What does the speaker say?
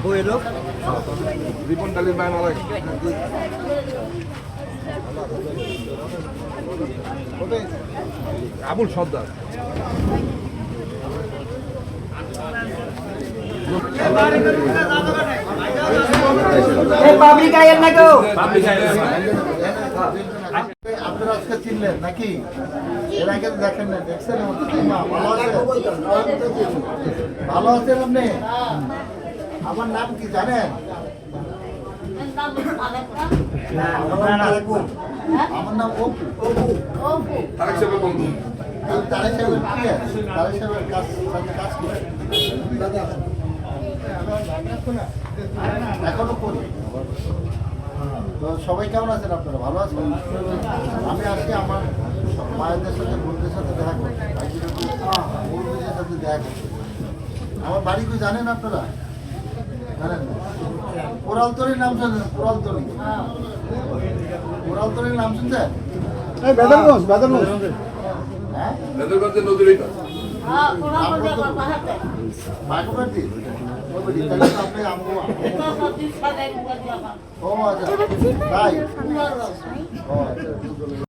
বই লোক রিপন ডালির বাইন আলাই আবুল সর্দার পাবলিক আইয়ের না কেউ আপনারা আজকে চিনলেন নাকি? এর আগে দেখেন না, দেখছেন? ভালো আছেন? ভালো আছেন আপনি? আমার নাম কি জানেন? আমার নাম অপু। তারেক সাহেবের বন্ধু আমি তারেক সাহেবের কি আছে? তারেক সাহেবের কাজ করি। এখনো করি। তো সবাই কেমন আছেন আপনারা? ভালো আছেন? আমি আজকে আমার মায়েদের সাথে বোনদের সাথে দেখা করছি, বন্ধুদের সাথে দেখা করছি। আমার বাড়ি কি জানেন আপনারা? জানেন না? কোরালতলির নাম শুনেন? কোরালতলি, কোরালতলির নাম শুনছেন? হ্যাঁ, নেদারগঞ্জের নদীর এইটা বাগুবাড়ি। তাহলে তো আপনি আমগো। ও আচ্ছা, তাই? ও আচ্ছা।